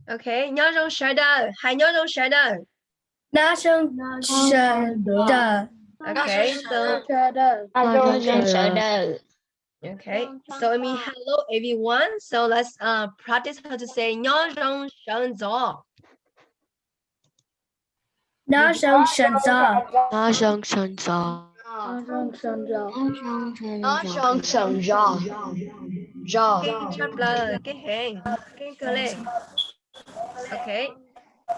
OK，nhớ rong sợ đờ, hãy nhớ rong sợ đờ. Na sông sợ đờ. OK, so okay, so it means hello everyone. So let's practice how to say nhớ rong sợ gió. Na sông sợ gió. nó sân sân gió gió Cái chắp là cái hàng, cái cơ lệ. Okay.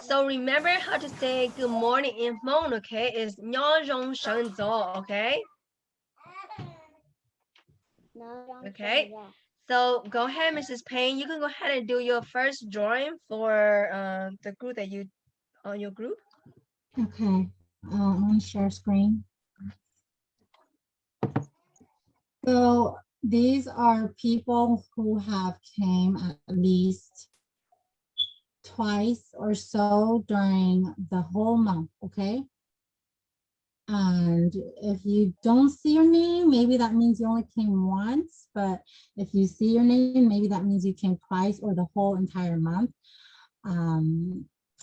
So remember how to say good morning in Hmong, okay? Is nhớ rong sợ gió, okay? Okay. So go ahead, Mrs. Payne. You can go ahead and do your first drawing for the group that you on your group. Okay, I'm going to share screen. So these are people who have came at least twice or so during the whole month, okay? And if you don't see your name, maybe that means you only came once, but if you see your name, maybe that means you came twice or the whole entire month.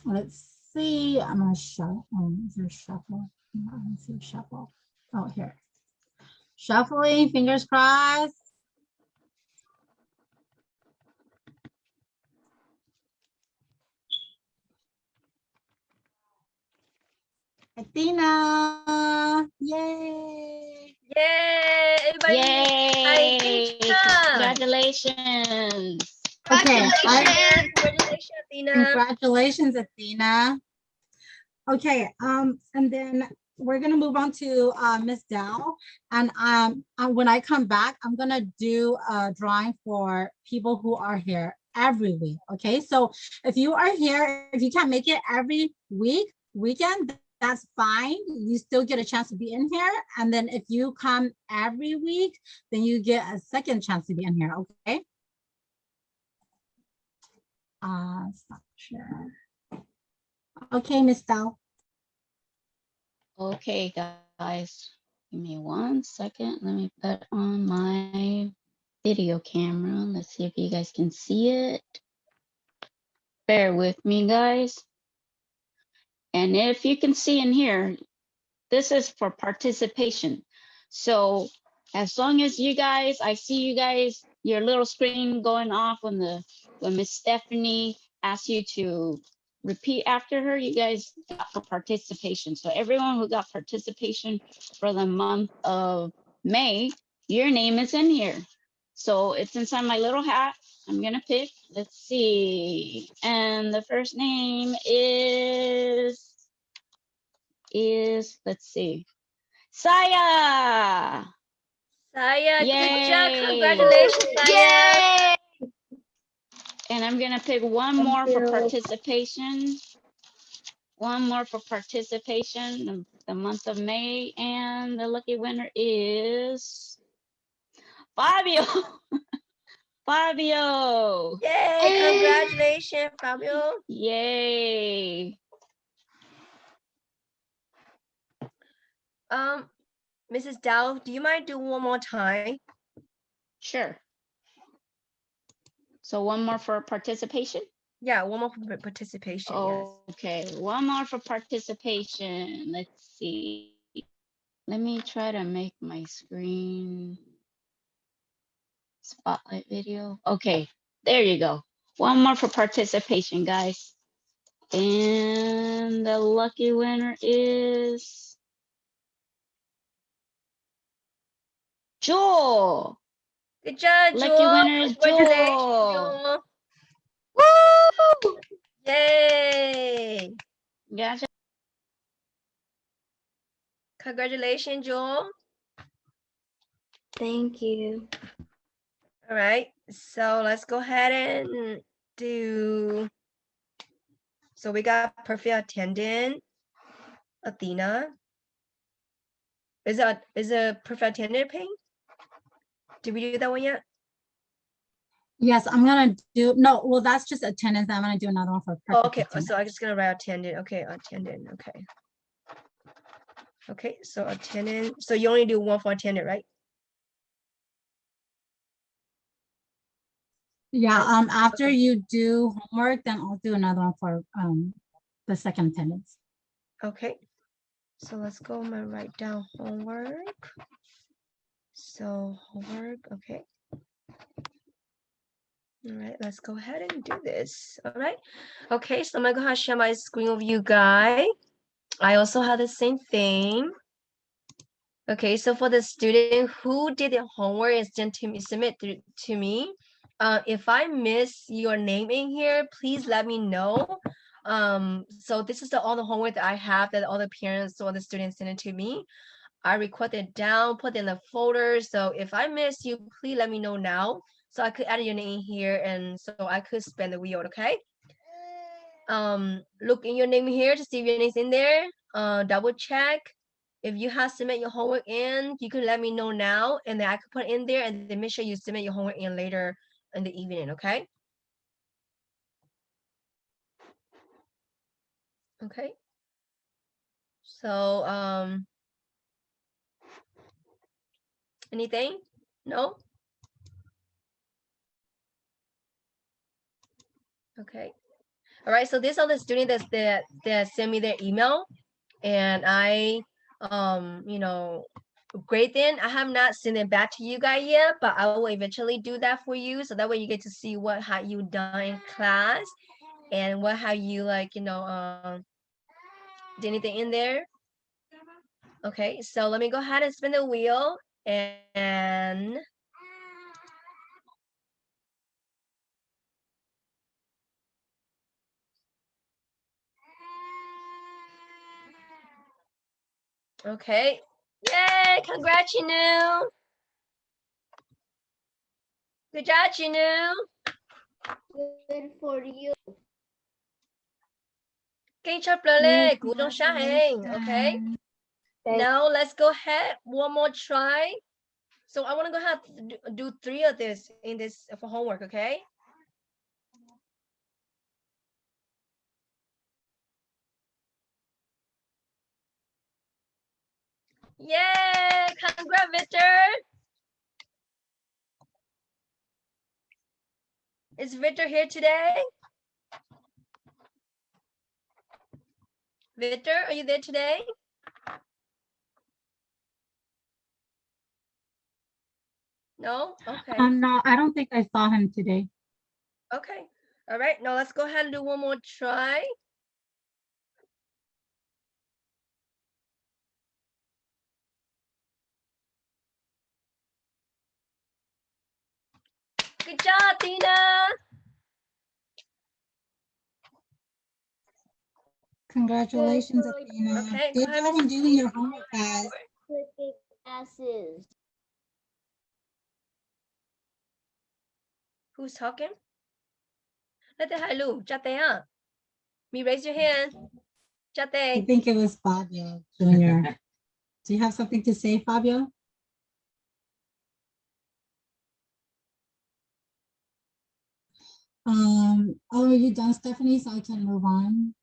Let's see, I'm gonna shuffle. Oh, is there shuffle? No, I don't see shuffle. Oh, here. Shuffling, fingers crossed. Athena, yay! Yay! Everybody, yay congratulations Okay, congratulations, Athena. Congratulations, Athena. Okay, and then we're gonna move on to Miss Dow, and when I come back, I'm gonna do a drawing for people who are here every week. Okay, so if you are here, if you can't make it every weekend, that's fine. You still get a chance to be in here, and then if you come every week, then you get a second chance to be in here. Okay. Stop share. Okay, Miss Dow. okay guys, give me 1 second. Let me put on my video camera. Let's see if you guys can see it. Bear with me, guys. And if you can see in here, this is for participation. So as long as you guys, I see you guys, your little screen going off when Miss Stephanie asks you to repeat after her, you guys got for participation. So everyone who got participation for the month of May, your name is in here. So it's inside my little hat. I'm gonna pick, let's see. And the first name is, let's see, Saya. Saya, Yay. good job. Congratulations, Saya. Yay. And I'm gonna pick one more for participation. One more for participation, the month of May, and the lucky winner is Fabio. Fabio. Yay! Congratulations, Fabio. Yay. Mrs. Dow, do you mind doing one more time? Sure. So one more for participation? Yeah, one more for participation. Okay, yes. One more for participation. Let's see. Let me try to make my screen spotlight video. Okay, there you go. One more for participation, guys. And the lucky winner is Joel. Good job, Joel. Lucky winner is Joel. Woo! Yay! Gotcha. Congratulations, Joel. Thank you. All right, so let's go ahead and do. So we got perfect attendant, Athena. Is a perfect attendant Ping? Did we do that one yet? Yes, I'm gonna do, no, well, that's just attendance. I'm gonna do another one for Oh, okay, attendance. so I'm just gonna write attendant. Okay, attendant. Okay. Okay, so attendant. So you only do one for attendant, right? Yeah, Yes. after you do homework, then I'll do another one for the second attendance. Okay. So let's go. I'm gonna write down homework. So homework, okay. All right, let's go ahead and do this. All right. Okay, so I'm gonna go ahead and share my screen with you guys. I also have the same thing. Okay, so for the student who did the homework and sent to me, submit to me. If I miss your name in here, please let me know. So this is all the homework that I have that all the parents or the students sent it to me. I record it down, put it in the folder. So if I miss you, please let me know now. So I could add your name here and so I could spin the wheel, okay? Look in your name here to see if your name's in there. Double check. If you have submit your homework in, you could let me know now and then I could put it in there and then make sure you submit your homework in later in the evening, okay? Okay. So, anything? No? Okay. All right, so these are the students that send me their email and I, you know, great then. I have not sent it back to you guys yet, but I will eventually do that for you. So that way you get to see what have you done in class and what have you like, you know, did anything in there. Okay, so let me go ahead and spin the wheel and okay. Yay, congrats, Chinu. Good job, Chinu. Good for you. Good job, Lele. Good job, Shaheng. Okay. Now let's go ahead. One more try. So I want to go ahead and do 3 of this in this for homework, okay? Yay! Congrats, Victor. Is Victor here today? Victor, are you there today? No? Okay. No, I don't think I saw him today. Okay. All right. Now let's go ahead and do one more try. Good job, Tina. Congratulations, Athena. Okay, Good go ahead, job Miss on doing your homework, guys. Clicking classes. Who's talking? Let the hello. Chate. Me raise your hand. I Chate. think it was Fabio Jr. Do you have something to say, Fabio? Oh, are you done, Stephanie? So I can move on.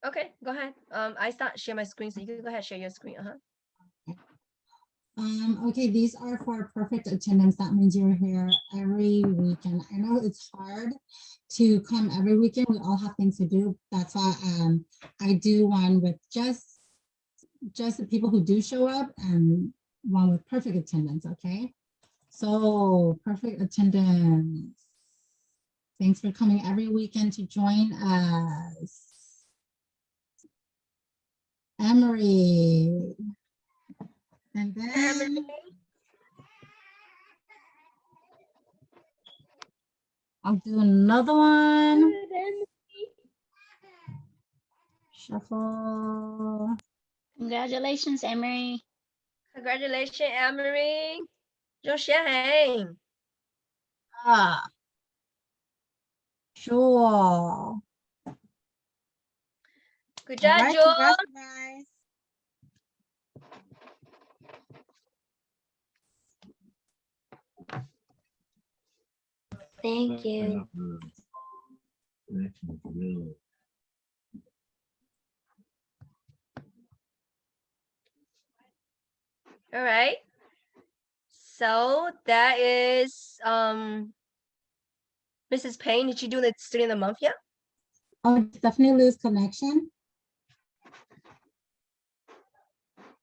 Okay, go ahead. I start share my screen, so you can go ahead share your screen. Okay, these are for perfect attendance. That means you're here every weekend. I know it's hard to come every weekend. We all have things to do. That's why I do one with just the people who do show up and one with perfect attendance, okay? So perfect attendance. Thanks for coming every weekend to join us. Emery. And then I'll do another one. Shuffle. Congratulations, Emery. Congratulations, Emery. Josheng. Ah. Sure. Good All job, right, Jo. congrats, guys. Thank you. All right. So that is Mrs. Payne, did you do the student of the month yet? Oh, definitely lose connection.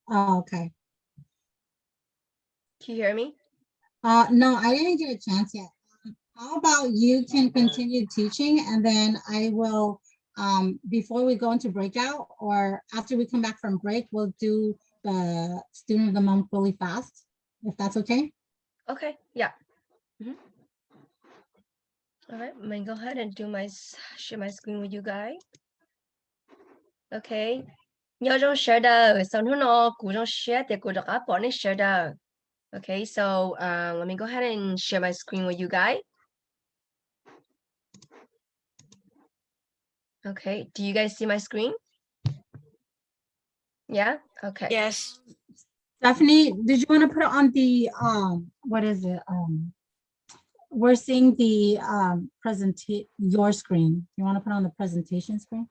Oh, okay. Can you hear me? No, I didn't get a chance yet. How about you can continue teaching and then I will, before we go into breakout or after we come back from break, we'll do the student of the month really fast, if that's okay. Okay, yeah. All right, I'm gonna go ahead and do share my screen with you guys. Okay. Nhớ trong share đâu, sau nữa nó cũng trong share thì cũng được up on it share đâu. Okay, so let me go ahead and share my screen with you guys. Okay, do you guys see my screen? Yeah, okay. Yes. Stephanie, did you want to put it on the, what is it? We're seeing the your screen. You want to put on the presentation screen?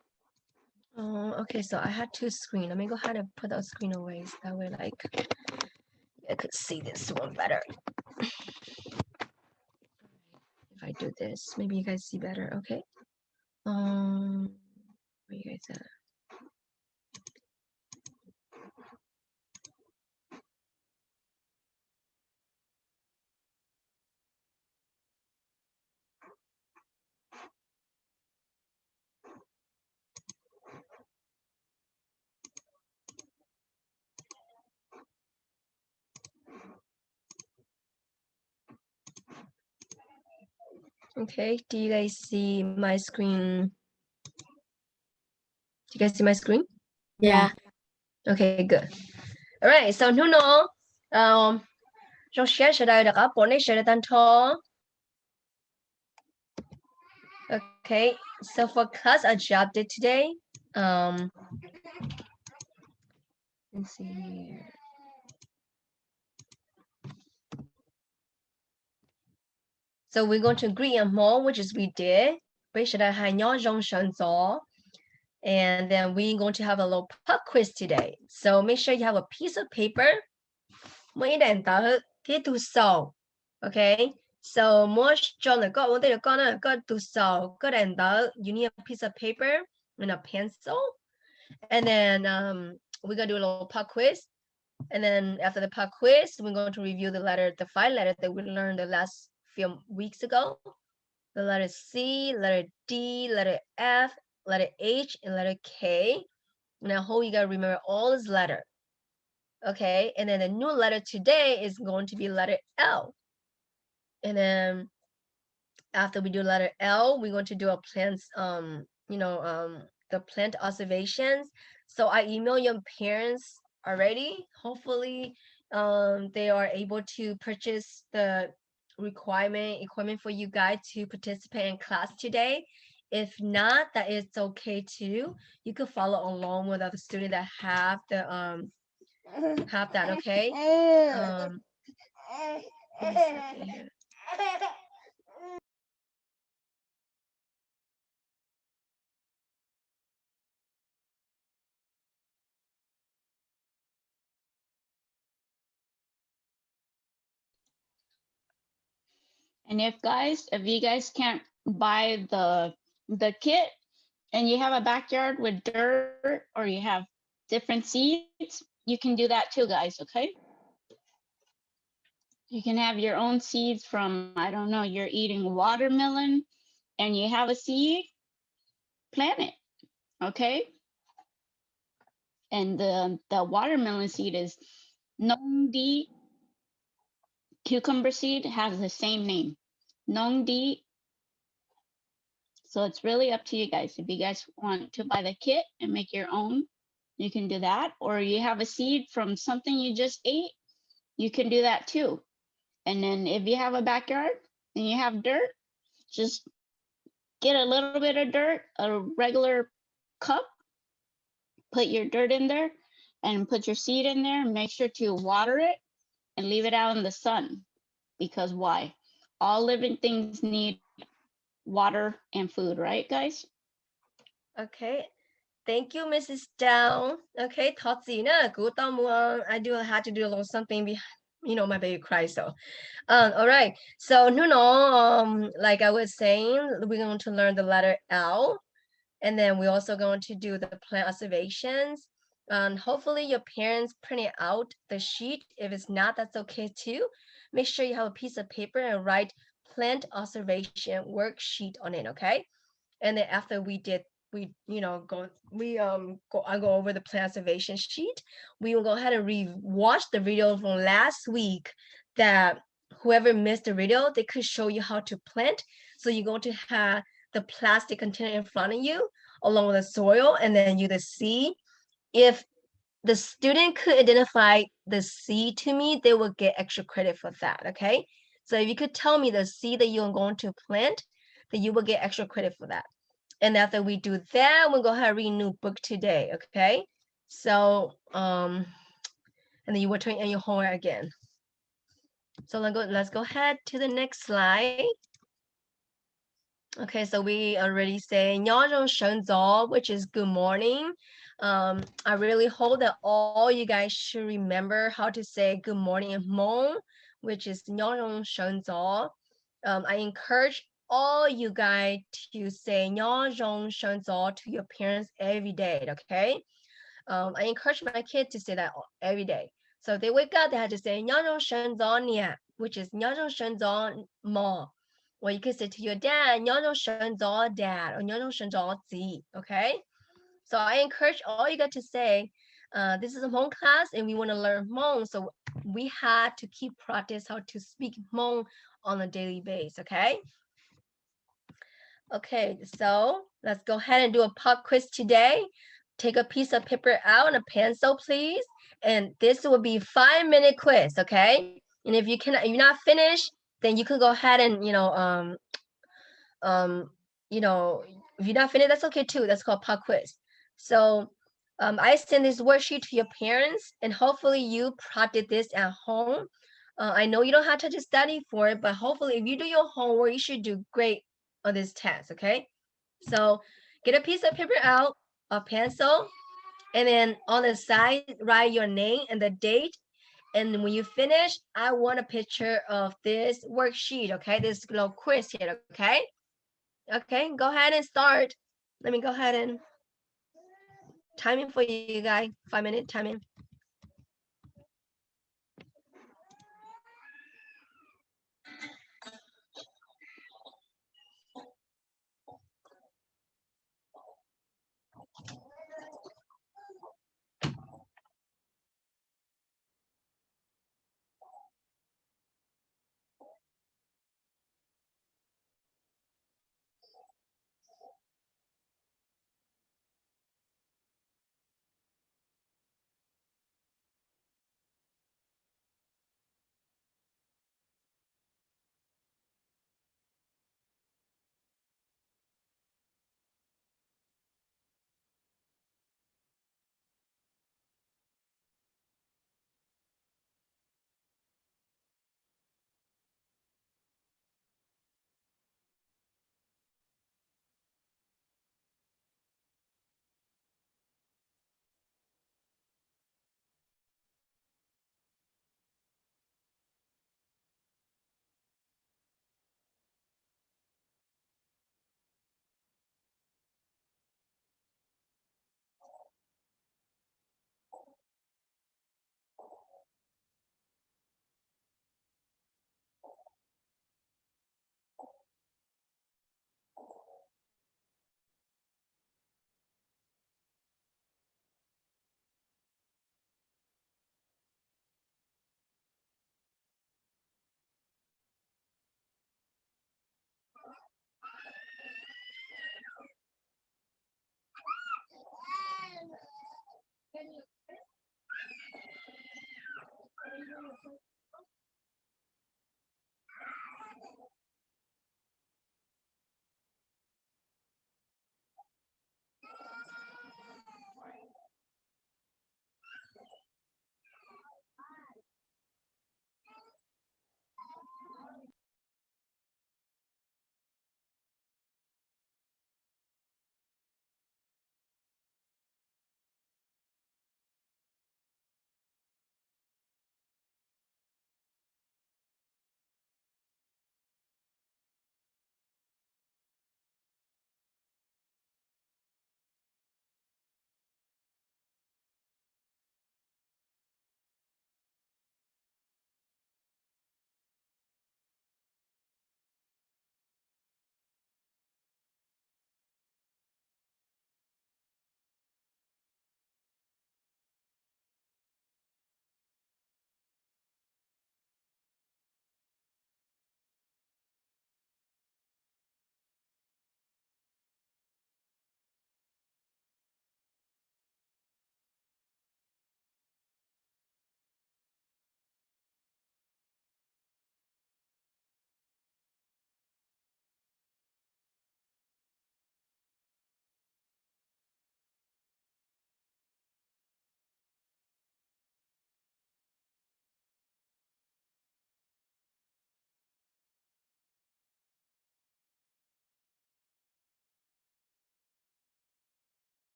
Okay, so I had two screens. Let me go ahead and put that screen away. So that way, like, I could see this one better. If I do this, maybe you guys see better. Okay. Where you guys at? Okay, do you guys see my screen? Do you guys see my screen? Yeah. Okay, good. All right, so Nuno, trong share sẽ đây được up on it share tan thô. Okay, so for class adjusted today, let's see here. So we're going to agree on more, which is we did. And then we're going to have a little pub quiz today. So make sure you have a piece of paper. Okay. So most John got to solve. Good and you need a piece of paper and a pencil. And then we're gonna do a little pub quiz. And then after the pub quiz, we're going to review the 5 letters that we learned the last few weeks ago. The letter C, letter D, letter F, letter H, and letter K. And I hope you guys remember all these letters. Okay, and then the new letter today is going to be letter L. And then after we do letter L, we're going to do a plant, the plant observations. So I email your parents already. Hopefully, they are able to purchase the equipment for you guys to participate in class today. If not, that is okay too. You could follow along with other students that have that. Okay. One second here. And if you guys can't buy the kit and you have a backyard with dirt or you have different seeds, you can do that too, guys, okay? You can have your own seeds from, I don't know, you're eating watermelon and you have a seed, plant it, okay? And the watermelon seed is Nong Di. Cucumber seed has the same name, Nong Di. So it's really up to you guys. If you guys want to buy the kit and make your own, you can do that. Or you have a seed from something you just ate, you can do that too. And then if you have a backyard and you have dirt, just get a little bit of dirt, a regular cup, put your dirt in there and put your seed in there. Make sure to water it and leave it out in the sun. Because why? All living things need water and food, right, guys? Okay. Thank you, Mrs. Dow. Okay, Totsina, I do have to do a little something my baby cries. So, all right. So, like I was saying, we're going to learn the letter L, and then we're also going to do the plant observations. Hopefully your parents printed out the sheet. If it's not, that's okay too. Make sure you have a piece of paper and write plant observation worksheet on it, okay? And then after I go over the plant observation sheet, we will go ahead and watch the video from last week that whoever missed the video, they could show you how to plant. So you're going to have the plastic container in front of you along with the soil, and then you just see if the student could identify the seed to me, they will get extra credit for that, okay? So if you could tell me the seed that you're going to plant, then you will get extra credit for that. And after we do that, we'll go ahead and read a new book today, okay? So, and then you will turn in your homework again. So let's go ahead to the next slide. Okay, so we already say which is good morning. I really hope that all you guys should remember how to say good morning in Hmong, which is I encourage all you guys to say to your parents every day, okay? I encourage my kids to say that every day. So if they wake up, they have to say which is mo. Or you could say to your dad, dad, or okay? So I encourage all you guys to say, this is a Hmong class and we want to learn Hmong. So we had to keep practice how to speak Hmong on a daily basis, okay? Okay, so let's go ahead and do a pop quiz today. Take a piece of paper out and a pencil, please. And this will be 5-minute quiz, okay? And if you're not finished, then you can go ahead and if you're not finished, that's okay too. That's called pop quiz. So I send this worksheet to your parents, and hopefully you practice this at home. I know you don't have to study for it, but hopefully if you do your homework, you should do great on this test, okay? So get a piece of paper out, a pencil, and then on the side, write your name and the date. And when you finish, I want a picture of this worksheet, okay? This little quiz here, okay? Okay, go ahead and start. Let me go ahead and timing for you guys, 5-minute timing.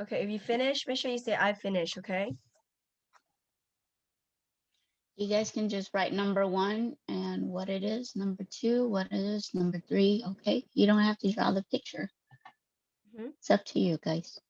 Okay, if you finish, make sure you say I finish, okay? You guys can just write number 1 and what it is, number 2, what it is, number 3. Okay, you don't have to draw the picture. Mhm. It's up to you guys.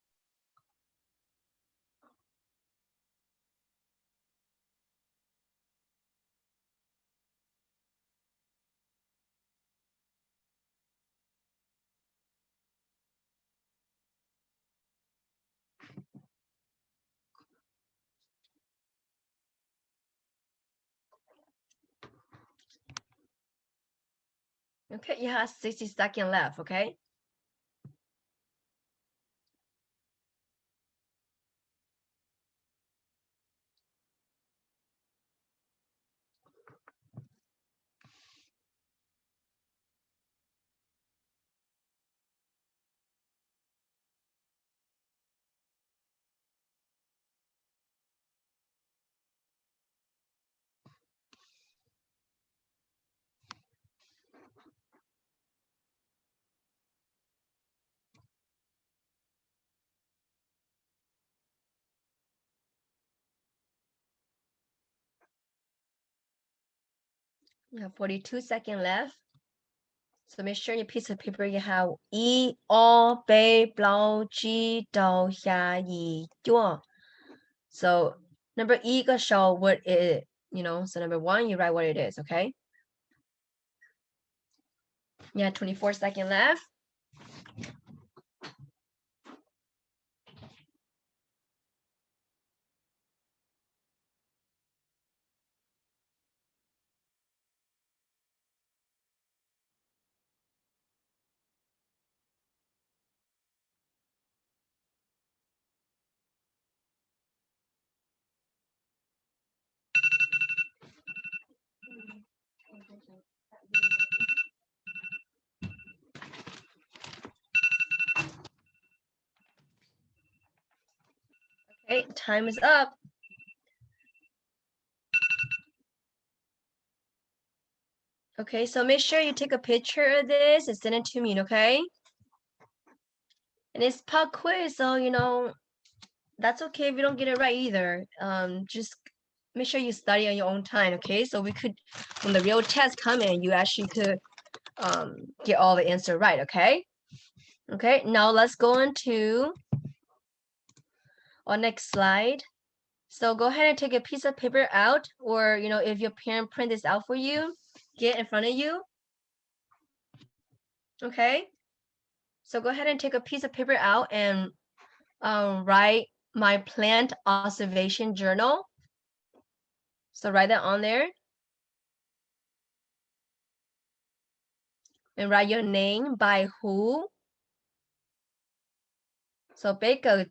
Okay, you have 60 seconds left, okay? You have 42 seconds left. So make sure your piece of paper you have E, O, Bei, Blau, Ji, Dao, Xia, Yi, Duo. So number E go show what it, so number 1, you write what it is, okay? You have 24 seconds left. Okay, time is up. Okay, so make sure you take a picture of this and send it to me, okay? And it's pop quiz, so that's okay if you don't get it right either. Just make sure you study on your own time, okay? So we could, when the real test come in, you actually could get all the answer right, okay? Okay, now let's go into our next slide. So go ahead and take a piece of paper out, or if your parent print this out for you, get in front of you. Okay, so go ahead and take a piece of paper out and write my plant observation journal. So write that on there. And write your name by who. So 俾個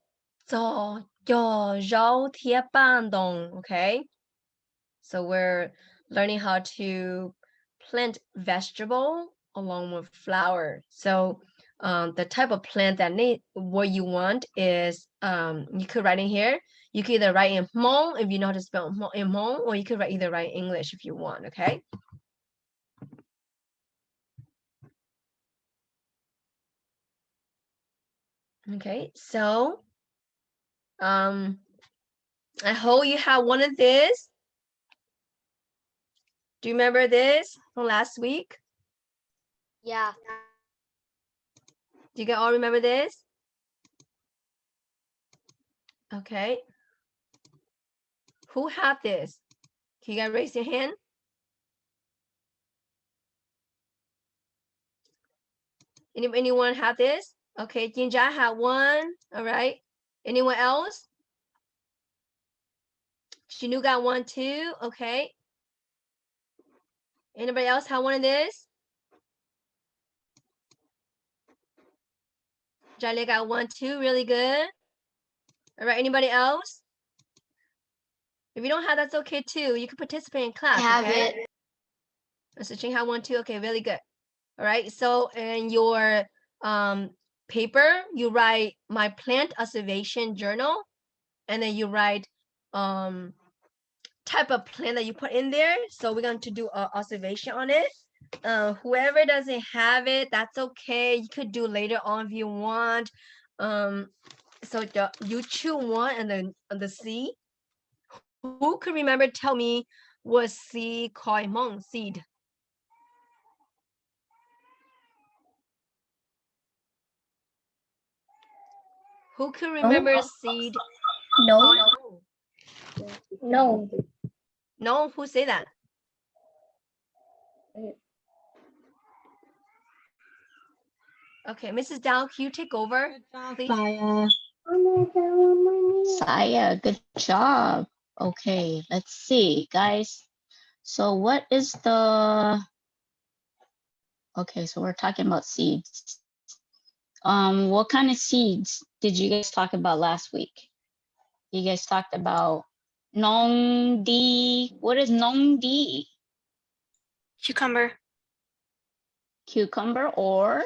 做有貼板洞, okay? So we're learning how to plant vegetable along with flower. So the type of plant that what you want is you could write in here. You could either write in Hmong if you know how to spell in Hmong, or you could either write English if you want, okay? Okay, so I hope you have one of this. Do you remember this from last week? Yeah. Do you guys all remember this? Okay. Who had this? Can you guys raise your hand? Anyone have this? Okay, Jinja had one. All right. Anyone else? Shinu got one too. Okay. Anybody else have one of this? Jale got one too. Really good. All right. Anybody else? If you don't have, that's okay too. You can participate in class. Have okay? it. So Ching had one too. Okay, really good. All right. So in your paper, you write my plant observation journal, and then you write type of plant that you put in there. So we're going to do an observation on it. Whoever doesn't have it, that's okay. You could do later on if you want. So you choose one and then on the C. Who could remember? Tell me what C called Hmong seed? Who could remember seed? No. called Hmong? No. No, who say that? Okay, Mrs. Dow, can you take over? Good job, please? Saya. Saya, good job. Okay, let's see, guys. So what is the, okay, so we're talking about seeds. What kind of seeds did you guys talk about last week? You guys talked about nong di. What is nong di? Cucumber. Cucumber or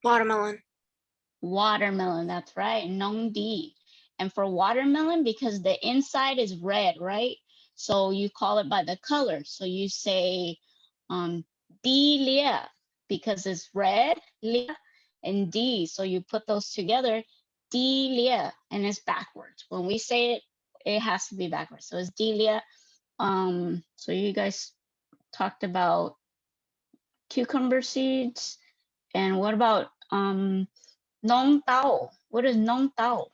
Watermelon. watermelon? That's right, nong di. And for watermelon, because the inside is red, right? So you call it by the color. So you say di lia because it's red, lia, and di. So you put those together, di lia, and it's backwards. When we say it, it has to be backwards. So it's di lia. So you guys talked about cucumber seeds, and what about nong tao? What is nong tao?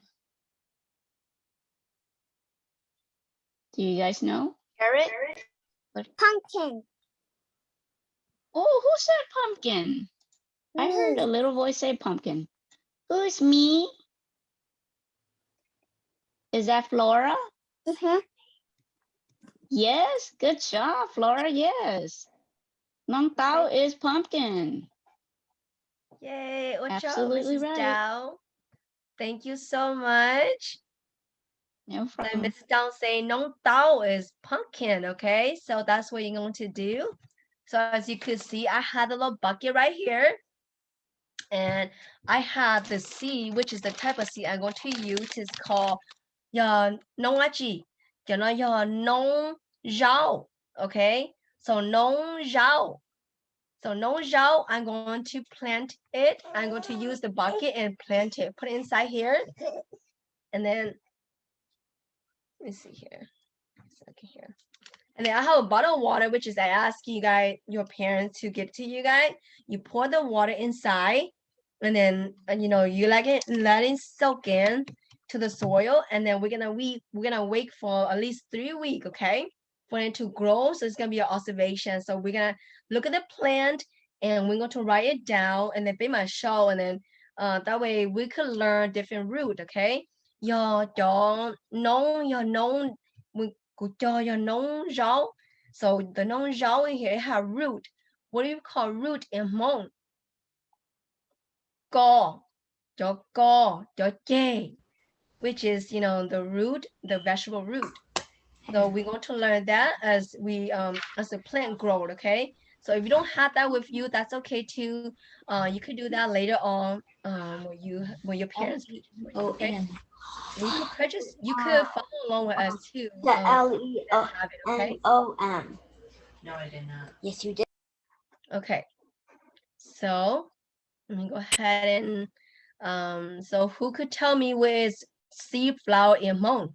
Do you guys know? Carrot. What? Pumpkin. Oh, who said pumpkin? I heard a little voice say pumpkin. Who's me? Is that Flora? Yes, good job, Flora. Yes. Nong tao is pumpkin. Yay, good job, Absolutely Mrs. right. Dow. Thank you so much. No And problem. Mrs. Dow say Nong Tao is pumpkin, okay? So that's what you're going to do. So as you could see, I had a little bucket right here. And I have the seed, which is the type of seed I'm going to use. It's called Nongwaji. Nong Zhao. Okay? So Nong Zhao. So Nong Zhao, I'm going to plant it. I'm going to use the bucket and plant it. Put it inside here. And then, let me see here. Second here. And then I have a bottle of water, which is I ask you guys, your parents to give to you guys. You pour the water inside, and then you let it soak in to the soil, and then we're gonna wait for at least 3 weeks, okay, for it to grow. So it's gonna be an observation. So we're gonna look at the plant, and we're going to write it down, and then be my show, and then that way we could learn different root, okay. Your known your nong zhao. So the nong zhao in here have root. What do you call root in Hmong? Go, which is the root, the vegetable root. So we're going to learn that as the plant grows, okay? So if you don't have that with you, that's okay too. You could do that later on when your parents teach you, okay? You could purchase, you could follow along with us too. The have it, okay? Leon. No, I did not. Yes, you did. Okay. So let me go ahead and so who could tell me where is seed flower in Hmong?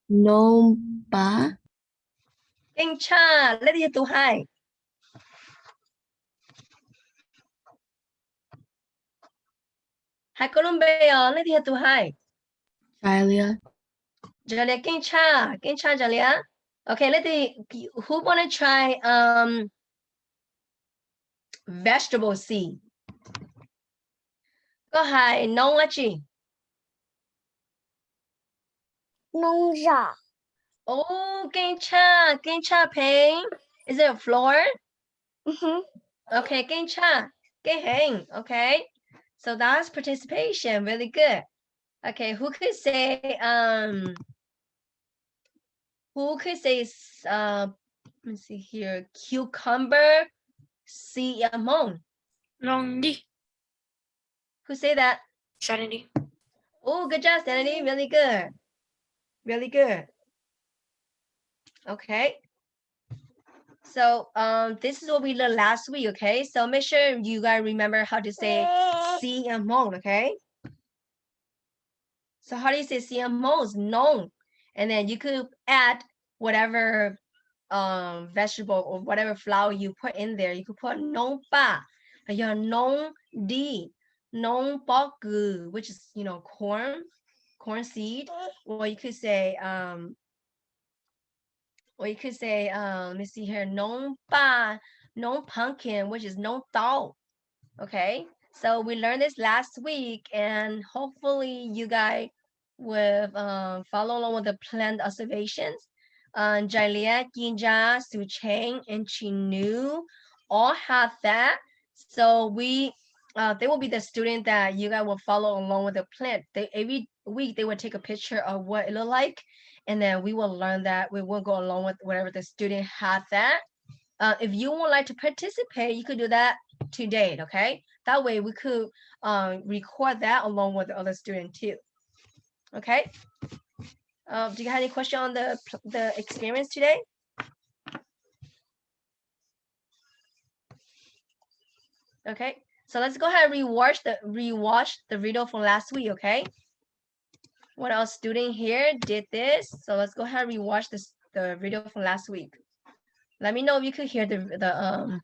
No, ba. Kinh cha, let it to hai. Hai Colombia, let it to hai. Australia. Jalia kinh cha, Jalia. Okay, who wanna try vegetable seed? Go hai, nong chi. Nong ja. Oh, kinh cha pain. Is it a floor? Okay, kinh cha, hang. Okay, so that's participation. Really good. Okay, who could say let me see here, cucumber seed Hmong? Nong di. Who say that? Sanity. Oh, good job, Sanity. Really good. Really good. Okay. So this is what we learned last week, okay? So make sure you guys remember how to say see and Hmong, okay? So how do you say see and Hmong is known, and then you could add whatever vegetable or whatever flour you put in there. You could put nong pa, your nong di, nong bok gu, which is corn seed, or you could say let me see here, nong pa, nong pumpkin, which is nong dao. Okay, so we learned this last week, and hopefully you guys will follow along with the planned observations. Jailia, Ginja, Su Cheng, and Chinu all have that. So they will be the student that you guys will follow along with the plan. Every week they will take a picture of what it look like, and then we will learn that. We will go along with whatever the student has that. If you would like to participate, you could do that today, okay? That way we could record that along with the other student too, okay? Do you have any question on the experience today? Okay, so let's go ahead and rewatch the video from last week, okay? What else student here did this? So let's go ahead and rewatch the video from last week. Let me know if you could hear the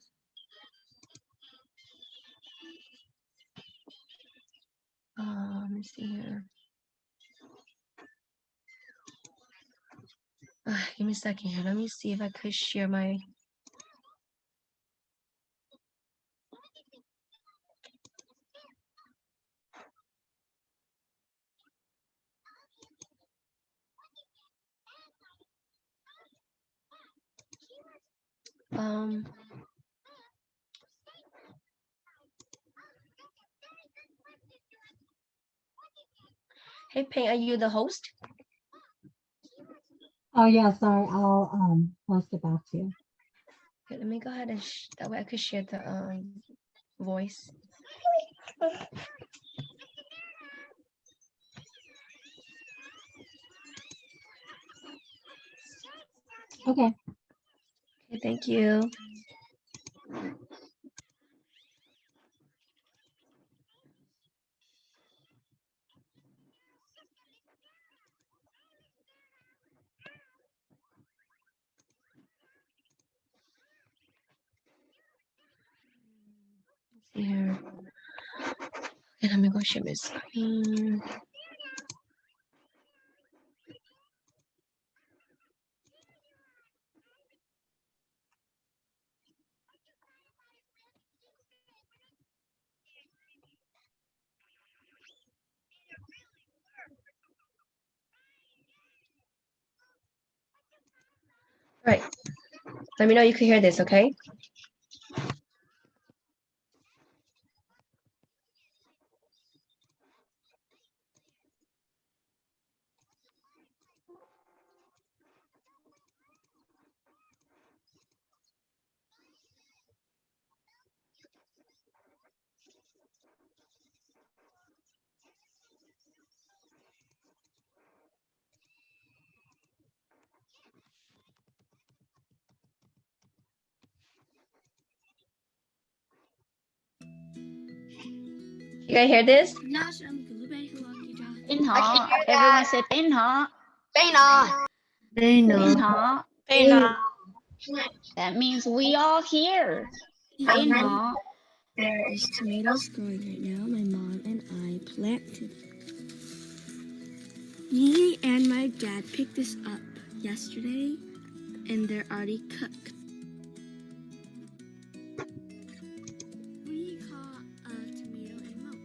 let me see here. Give me a second here. Let me see if I could share my. Hey, Ping, are you the host? Oh yeah, sorry. I'll post it back to you. Okay, let me go ahead and that way I could share the voice. Okay. Okay, thank you. Let's see here. Okay, let me go share my screen. All right. Let me know you can hear this, okay? You guys hear this? In họ. Everyone said in họ. They In know. họ. That means we all here. In họ. There is tomatoes growing right now. My mom and I planted. Me and my dad picked this up yesterday, and they're already cooked. We call a tomato and milk.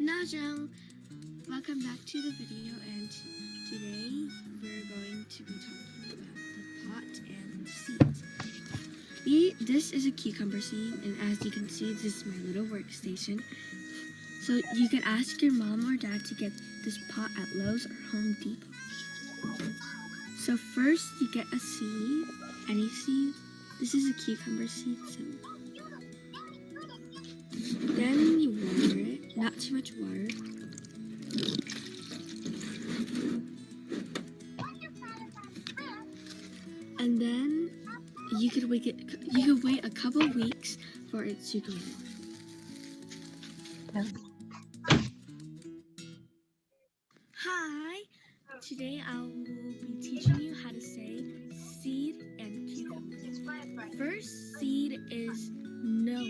Najong, welcome back to the video, and today we're going to be talking about the pot and the seeds. This is a cucumber seed, and as you can see, this is my little workstation. So you can ask your mom or dad to get this pot at Lowe's or Home Depot. So first you get a seed, any seed. This is a cucumber seed, so then you water it, not too much water. you can wait a couple weeks for it to grow. Hi, today I will be teaching you how to say seed and cucumber. First seed is no.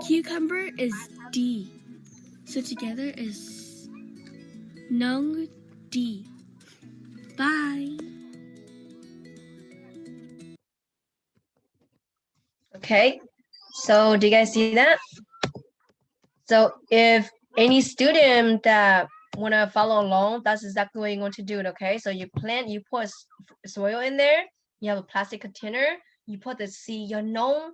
Cucumber is D. So together is Nung D. Bye. Okay, so do you guys see that? So if any student that want to follow along, that's exactly what you're going to do it, okay? So you plant, you put soil in there, you have a plastic container, you put the seed, your known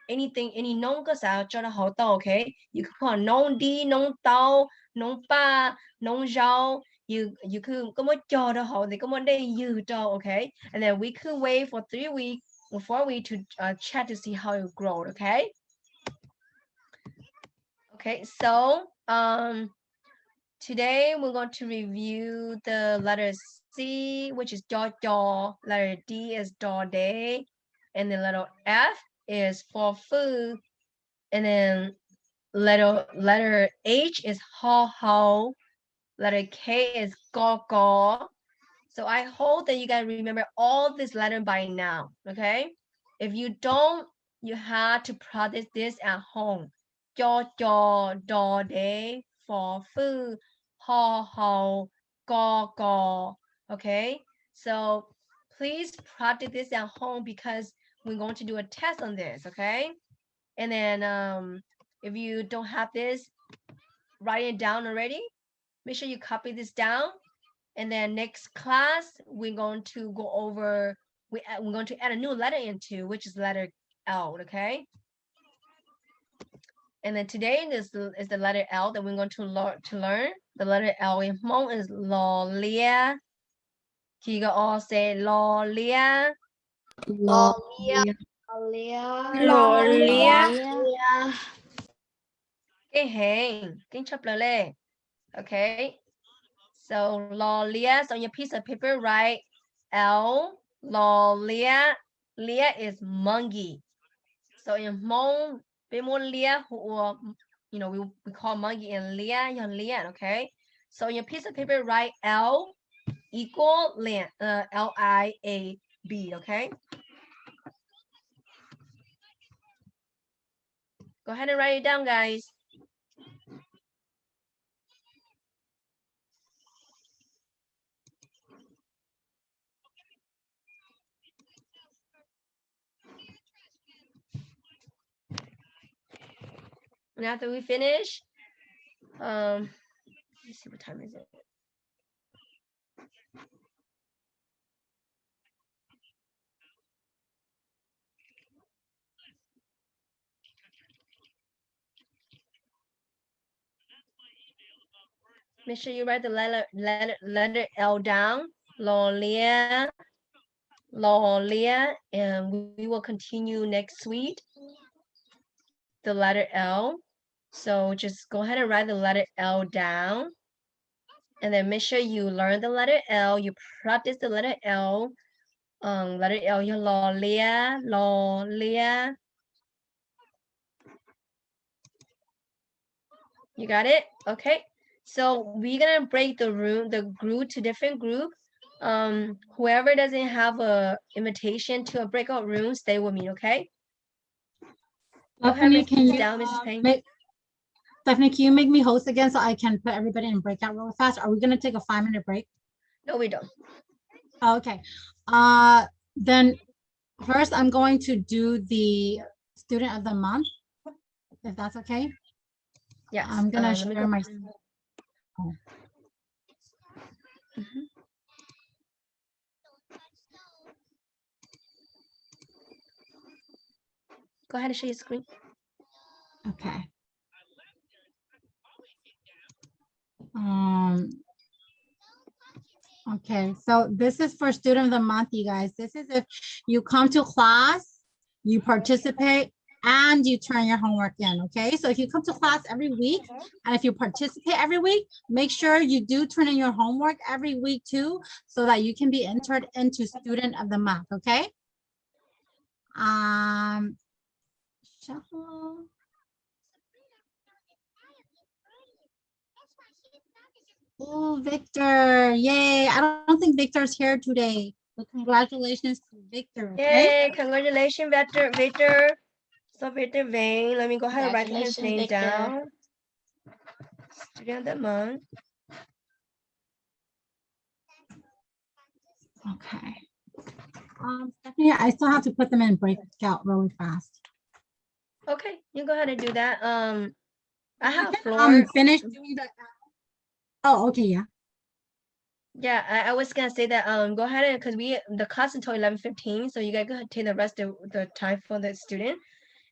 anything, any known cơ sở cho nó hậu tàu, okay? You can put known đi, known tàu, known ba, known rau, you could có một cho đó hậu thì có một đây you cho, okay? And then we could wait for 3 weeks or 4 weeks to check to see how it grows, okay? Okay, so today we're going to review the letter C, which is do, letter D is do day, and the letter F is for food, and then letter H is ho, letter K is go. So I hope that you guys remember all this letter by now, okay? If you don't, you have to practice this at home. Do day for food, ho, go. Okay, so please practice this at home because we're going to do a test on this. Okay, and then if you don't have this, write it down already. Make sure you copy this down. And then next class, we're going to go over, we're going to add a new letter into, which is letter L, okay? And then today is the letter L that we're going to learn. The letter L in Hmong is lo lia. Can you all say lo lia? Lo- Cái hang, cái chập lệ. Okay. So lo lia, so on your piece of paper, write L, lo lia. Lia is monkey. So in Hmong, lia, you know, we call monkey and lia, lian, okay? So in your piece of paper, write L equal lian, Liab, okay? Go ahead and write it down, guys. And after we finish, let's see, what time is it? Make sure you write the letter L down, lo lia, and we will continue next week. The letter L. So just go ahead and write the letter L down. And then make sure you learn the letter L. You practice the letter L. Letter L, you lo lia. You got it? Okay. So we're gonna break the group to different group. Whoever doesn't have a invitation to a breakout room, stay with me, okay? Stephanie, can you Mrs. Payne. Stephanie, can you make me host again so I can put everybody in breakout real fast? Are we gonna take a 5-minute break? No, we don't. Okay. Then first I'm going to do the student of the month, if that's okay. Yes. I'm gonna share my. Oh. Go ahead and share your screen. Okay. Okay, so this is for student of the month, you guys. This is if you come to class, you participate, and you turn your homework in, okay? So if you come to class every week, and if you participate every week, make sure you do turn in your homework every week too, so that you can be entered into student of the month, okay? Shuffle. Oh, Victor. Yay. I don't think Victor's here today. But congratulations to Victor. Okay. Yay, congratulations, Victor. So Victor Vane, let me go ahead and write his Congratulations, name Victor. down. Student of the month. Okay. Stephanie, I still have to put them in breakout really fast. Okay, you go ahead and do that. I have You can, Floor. finish doing the. Oh, okay, yeah. Yeah, I was gonna say that go ahead and because the class until 11:15, so you guys go ahead and take the rest of the time for the student,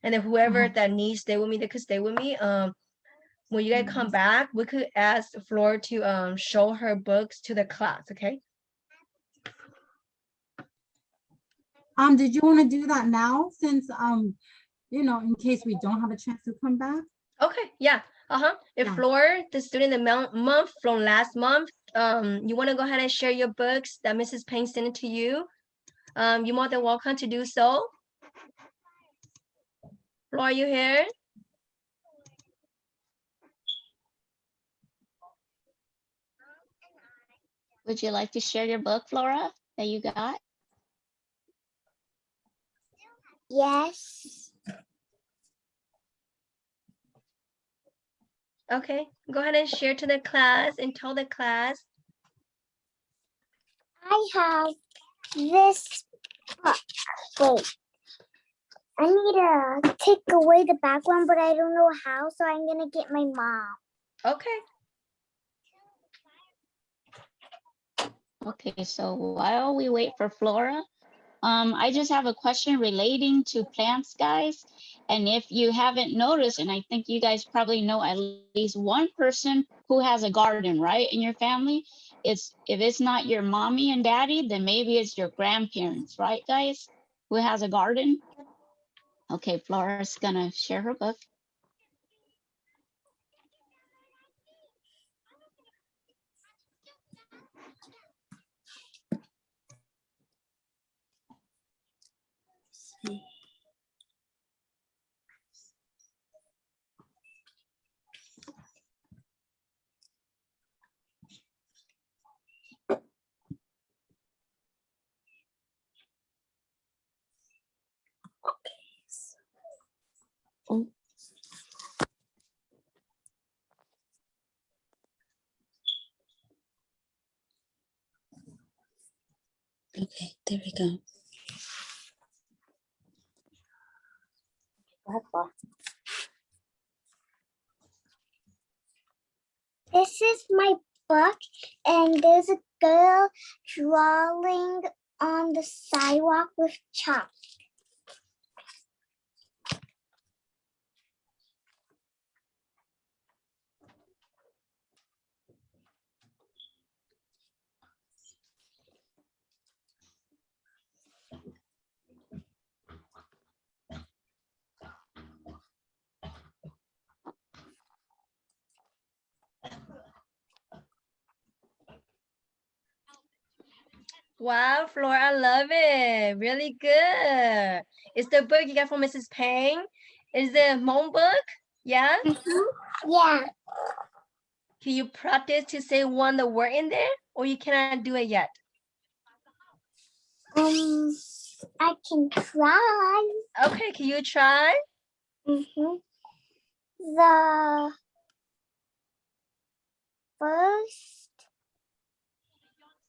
and then whoever that needs stay with me, they could stay with me. When you guys come back, we could ask Floor to show her books to the class. Okay. Did you want to do that now since you know, in case we don't have a chance to come back? Okay, yeah. If Yeah. Floor, the student month from last month, you want to go ahead and share your books that Mrs. Payne sent it to you, you're more than welcome to do so. Floor, are you here? Would you like to share your book, Flora, that you got? Yes. Okay, go ahead and share to the class and tell the class. I have this book. Wait. I need to take away the background, but I don't know how, so I'm gonna get my mom. Okay. Okay, so while we wait for Flora, I just have a question relating to plants, guys. And if you haven't noticed, and I think you guys probably know at least one person who has a garden, right, in your family. If it's not your mommy and daddy, then maybe it's your grandparents, right, guys, who has a garden. Okay, Flora's gonna share her book. Okay, there we go. This is my book, and there's a girl drawing on the sidewalk with chalk. Wow, Floor, I love it. Really good. It's the book you got from Mrs. Payne. Is the Hmong book? Yeah? Yeah. Can you practice to say the word in there? Or you cannot do it yet? I can try. Okay, can you try? The first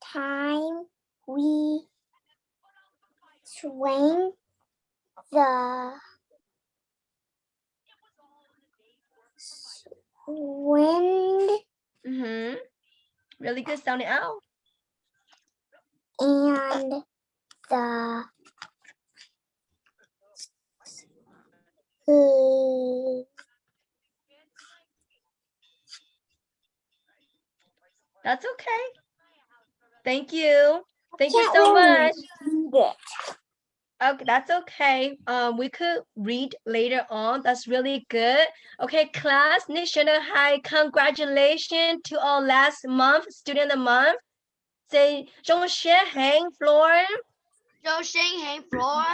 time we swing the wind Mm-hmm. Really good sounding out. and the That's okay. Thank you. Thank you so much. Okay, that's okay. We could read later on. That's really good. Okay, class, National High, congratulations to our last month, student of the month. Say, 中学 hang floor. Châu sinh hang floor.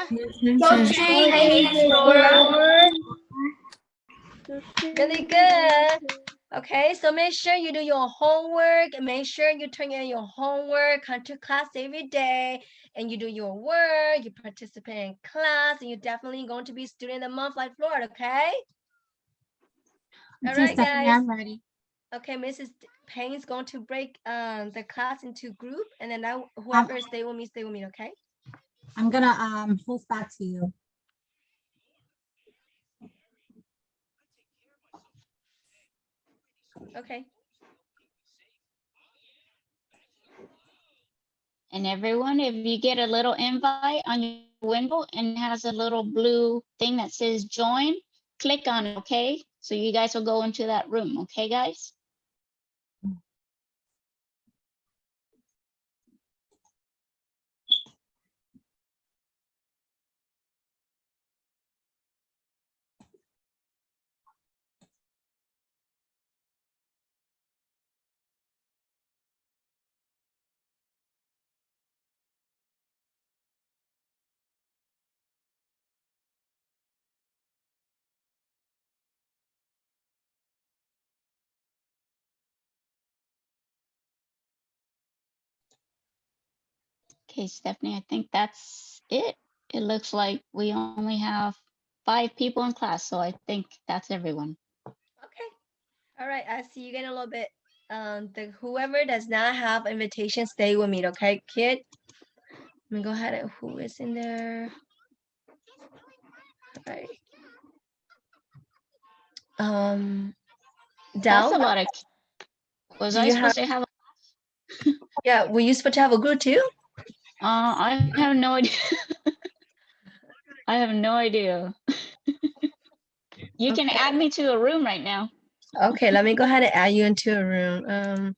Really good. Okay, so make sure you do your homework and make sure you turn in your homework, come to class every day, and you do your work, you participate in class, and you're definitely going to be student of the month like Florida, okay? All right, guys. I'm ready. Okay, Mrs. Payne is going to break the class into group, and then whoever stay with me, okay? I'm gonna post that to you. Okay. And everyone, if you get a little invite on your window and it has a little blue thing that says join, click on it, okay? So you guys will go into that room, okay, guys? Okay, Stephanie, I think that's it. It looks like we only have 5 people in class, so I think that's everyone. Okay. All right. I'll see you again in a little bit. Whoever does not have invitation, stay with me, okay, kid? Let me go ahead and who is in there? All right. That's a Dal, lot of. Was do I you have? supposed to have? Yeah, were you supposed to have a group too? I have no idea. I have no idea. You can Okay. add me to a room right now. Okay, let me go ahead and add you into a room.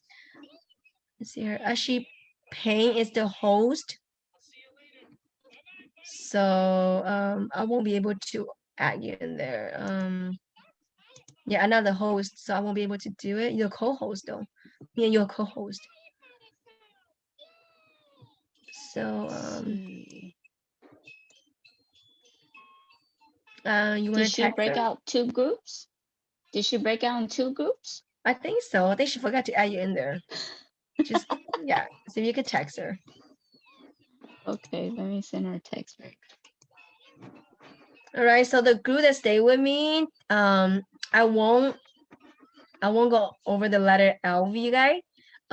Let's see here. Actually, Payne is the host. So I won't be able to add you in there. Yeah, another host, so I won't be able to do it. You're co-host though. Yeah, you're co-host. So you want Did to she text break her? out 2 groups? Did she break out in 2 groups? I think so. I think she forgot to add you in there. Just yeah. So you could text her. Okay, let me send her a text. All right. So the group that stay with me, I won't go over the letter L with you guys.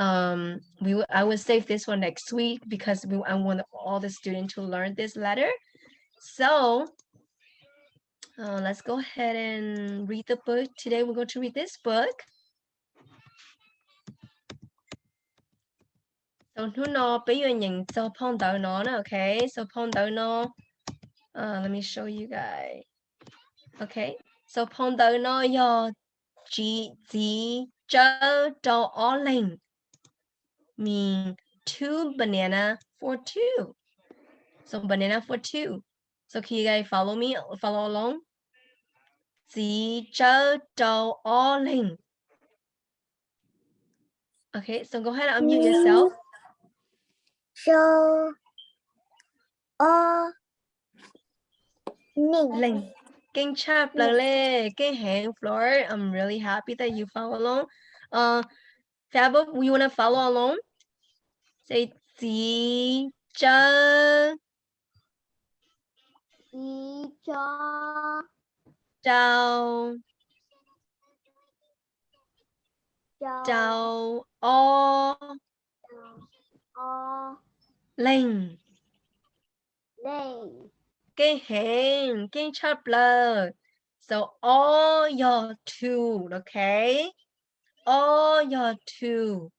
I will save this one next week because I want all the students to learn this letter. So let's go ahead and read the book. Today we're going to read this book. So nó bây giờ nhìn so phong đỡ nó nè, okay? So phong đỡ nó. Let me show you guys. Okay. So phong đỡ nó do chỉ chớ đồ ó linh mean 2 banana for 2. So banana for 2. So can you guys follow me? Follow along. Chỉ chớ đồ ó linh. Okay, so go ahead and unmute yourself. So, Linh. Kinh chap lê. Kinh hang floor. I'm really happy that you follow along. Fabo, you wanna follow along? Say chỉ chớ đồ đồ ó linh. Kinh hang. Kinh chap lê. So all your 2, okay? All your 2.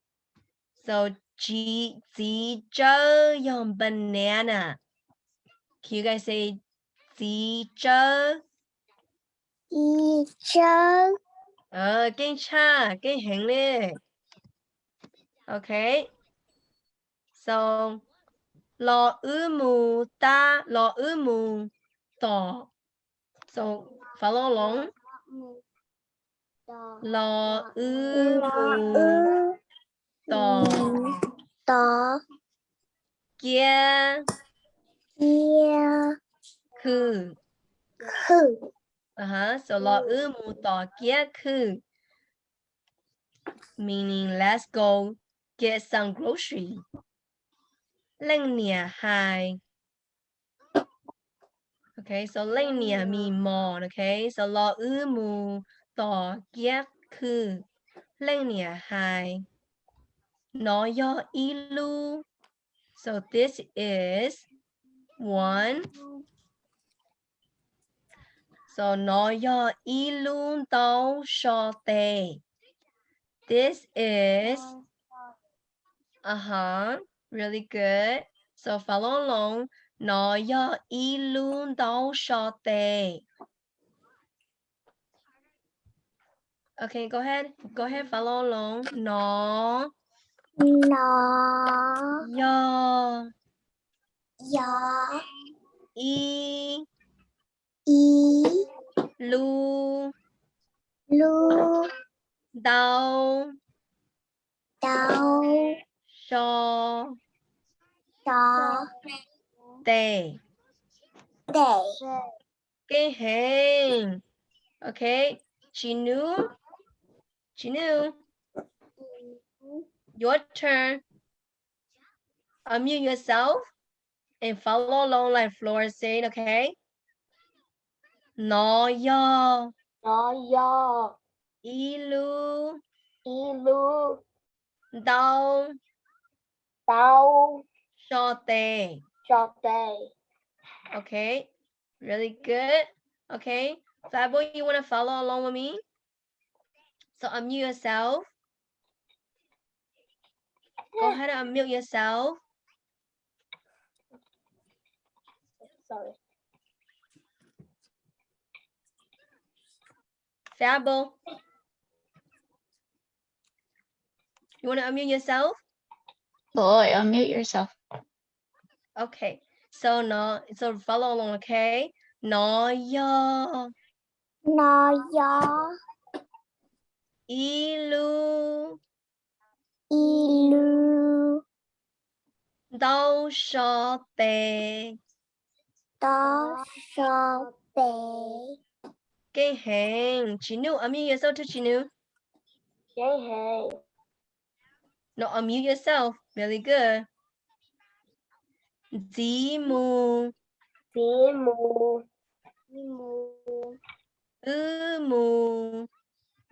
So chỉ chớ your banana. Can you guys say chỉ chớ? Kinh cha, kinh hành lê. Okay. So lo mù ta, lo mù tỏ. So follow along. Lo mù tỏ. Kia Yeah. คือ Who? so รอหมูต่อเกียคือ meaning let's go get some grocery เล่งเนี่ย hi okay so เล่งเนี่ย mean more okay so รอหมูต่อเกียคือเล่งเนี่ย hi นอยออีลู so this is one so นอยออีลูนโตชอเต this is really good so follow along นอยออีลูนโตชอเต okay go ahead follow along นอ No. ยอ Yeah. อี E. ลู Lu. เตา Dao. ชอ Da. เต Day. เก่งเฮง okay ชินู your turn unmute yourself and follow along like Flora said okay นอยอ No. Yo. อีลู Ilu. เตา Dao. ชอเต Chote. okay really good okay Fabo you want to follow along with me so unmute yourself go ahead and unmute yourself Sorry. Fabo you want to unmute yourself Boy, unmute yourself. okay so follow along okay no yo No. Yo. ilu Ilu. dao sho te Da. Chote. Cái hàng Chinu unmute yourself to Chinu Hey. Hey. no unmute yourself really good Zimu Timu. Timu. Umu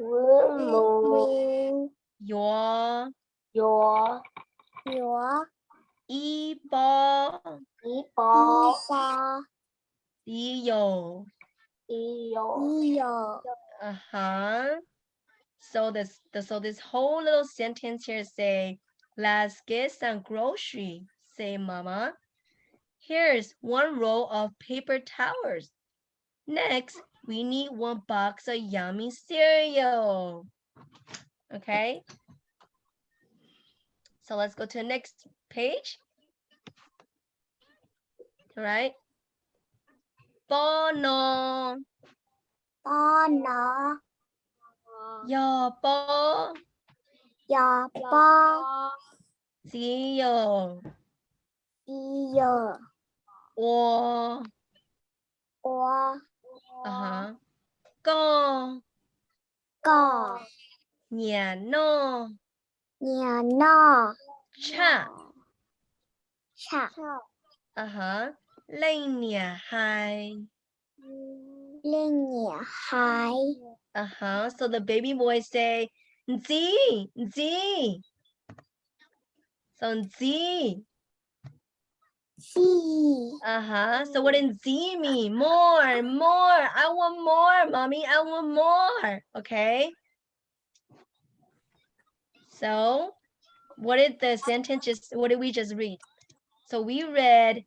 Wumu. Yo Your. Ipo Ipo. Iyo Iyo. So this whole little sentence here say, let's get some grocery. Say, Mama. Here's one roll of paper towels. Next, we need one box of yummy cereal. Okay. So let's go to the next page. All right. Bono. Bana. Yo bo. Yaba. Cereal. Iyo. Or. Or. Go. Go. Nhà no. Nya no. Cha. Cha. Lên nhà hai. Lên nhà hai. So the baby boy say, Z. So Z. Si. So what does Z mean? More. I want more, mommy. I want more. Okay. So what did the sentence what did we just read? So we read,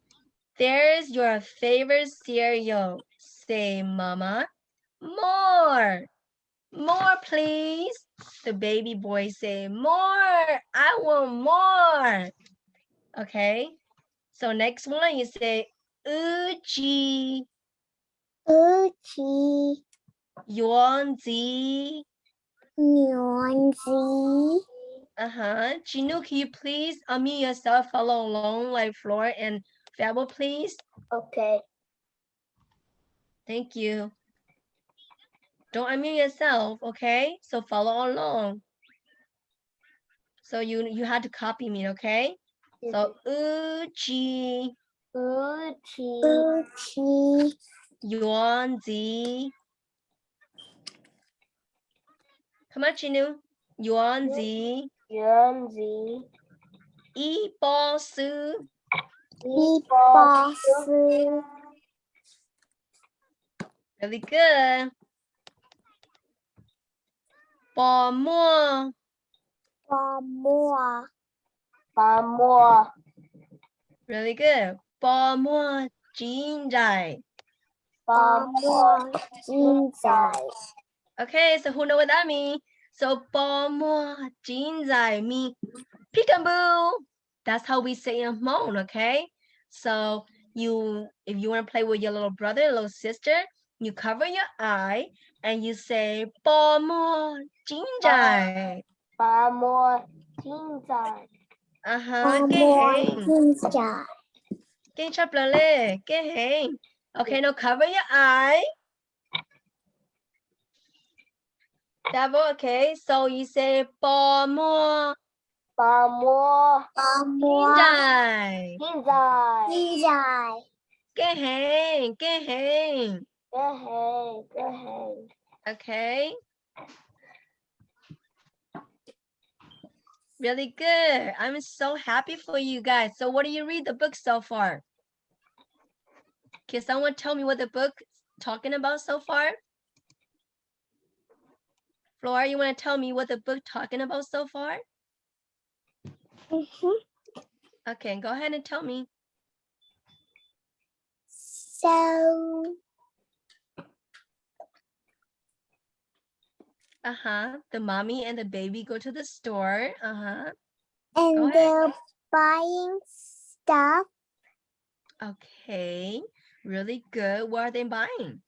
there's your favorite cereal. Say, Mama, more, please. The baby boy say, more, I want more. Okay. So next one, you say, Uchi, Uchi. Yuanzi. Nuanzi. Jinu, can you please unmute yourself, follow along like Flora, and Fable, please. Okay. Thank you. Don't unmute yourself, okay? So follow along. So you had to copy me, okay? So Qeej, Qeej, Yuan Zi. Come on, Chinu. Yuan Zi. QNG, Yi Bo Su. Really good. Bo Mo. Really good. Bo Mo Jin Zai. Okay, so who know what that means? So Bo Mo Jin Zai mean peekaboo. That's how we say in Hmong, okay? So if you want to play with your little brother, little sister, you cover your eye and you say Bo Mo Jin Zai. Cái hình. Cái chắp lên lê. Cái hình. Okay, now cover your eye. Double, okay? So you say Bo Mo Jin Zai. Cái hình. Cái hình. Okay. Really good. I'm so happy for you guys. So what do you read the book so far? Can someone tell me what the book is talking about so far? Flora, you want to tell me what the book talking about so far? Okay, go ahead and tell me. So The mommy and the baby go to the store. and they're buying stuff. Okay, really good. What are they buying?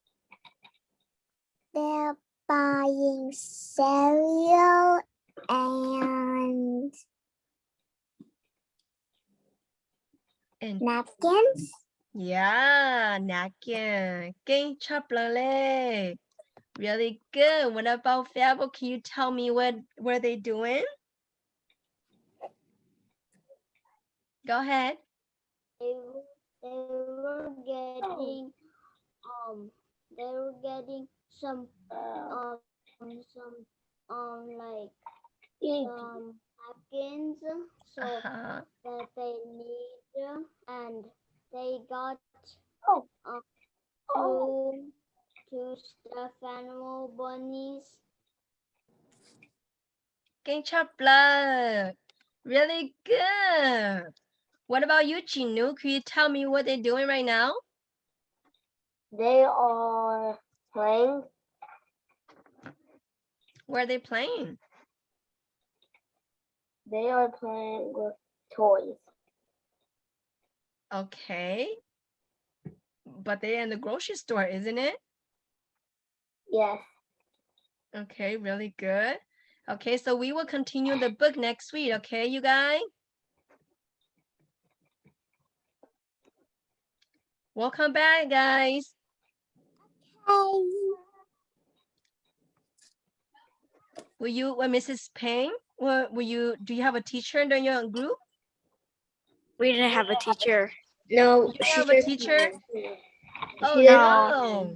They're buying cereal and napkins. Yeah, napkin. Cái chắp lên lê. Really good. What about Fable? Can you tell me what are they doing? Go ahead. They were getting some napkins so that they need, and they got two stuffed animal bunnies. Cái chắp lên. Really good. What about you, Chinu? Can you tell me what they're doing right now? They are playing. Where are they playing? They are playing with toys. Okay. But they're in the grocery store, isn't it? Yes. Okay, really good. Okay, so we will continue the book next week, okay, you guys? Welcome back, guys. Were you, Mrs. Payne? Do you have a teacher in your group? We didn't have a teacher. No. You have a teacher? Oh, No.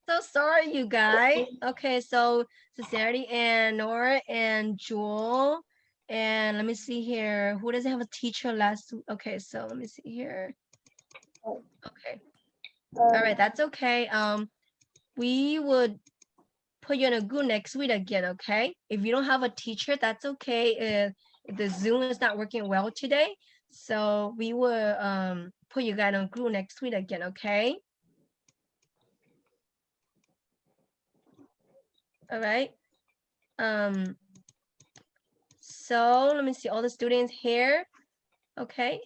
So sorry, you guys. Okay, so Sincerity and Nora and Jewel. And let me see here. Who doesn't have a teacher last? Okay, so let me see here. Okay. All right, that's okay. We would put you in a group next week again, okay? If you don't have a teacher, that's okay. If the Zoom is not working well today, so we will put you guys in a group next week again, okay? All right. So let me see all the students here. Okay.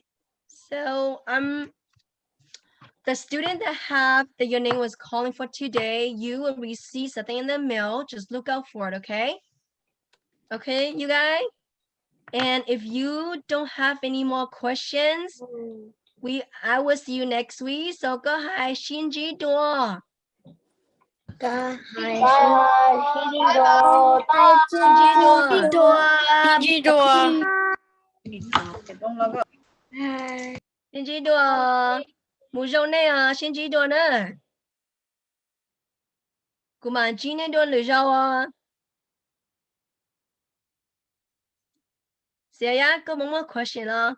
So the student that your name was calling for today, you will receive something in the mail. Just look out for it, okay? Okay, you guys? And if you don't have any more questions, I will see you next week. So go hi, xin ji duo. Bye. Xin đi đồ. Xin ji duo. Xin ji đùa. Xin ji duo. Mu dâu này à, xin ji duo nữa. Cô mà chi này duo lửa rau à. Saya, có một question à?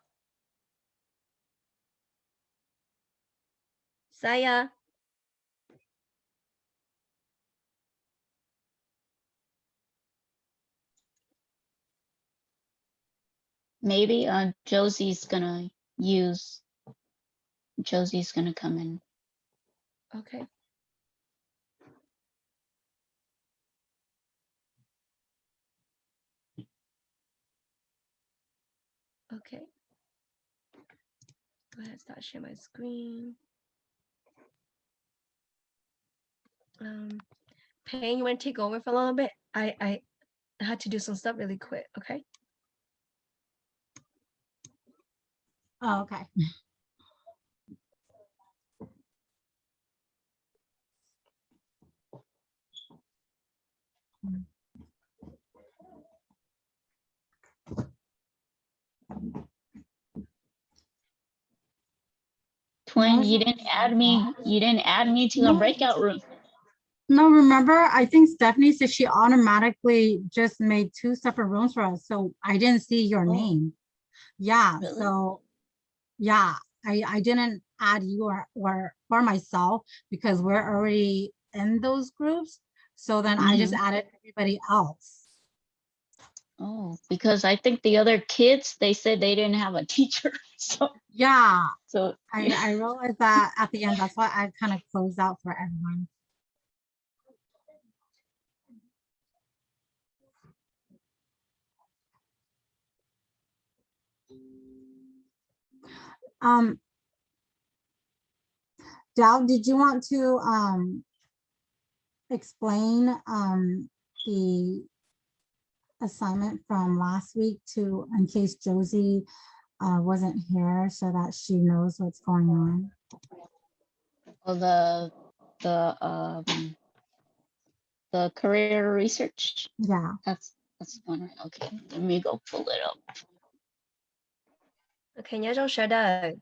Saya. Maybe Josie's gonna come in. Okay. Okay. Go ahead, start share my screen. Payne, you want to take over for a little bit? I had to do some stuff really quick. Okay. Oh, okay. Twin, No, you didn't add me. You didn't add me to a No. breakout room. No, remember, I think Stephanie said she automatically just made 2 separate rooms for us, so I didn't see your Oh. name. Yeah, Really? so, yeah, I didn't add you or myself because we're already in those groups. So then I just added everybody else. Oh, because I think the other kids, they said they didn't have a teacher. So Yeah, so I realized that at the end. That's why I kind of closed out for everyone. Dal, did you want to explain the assignment from last week to in case Josie wasn't here so that she knows what's going on? oh, the career research. Yeah. That's one, right? Okay, let me go pull it up. Okay, nhớ trong share đời.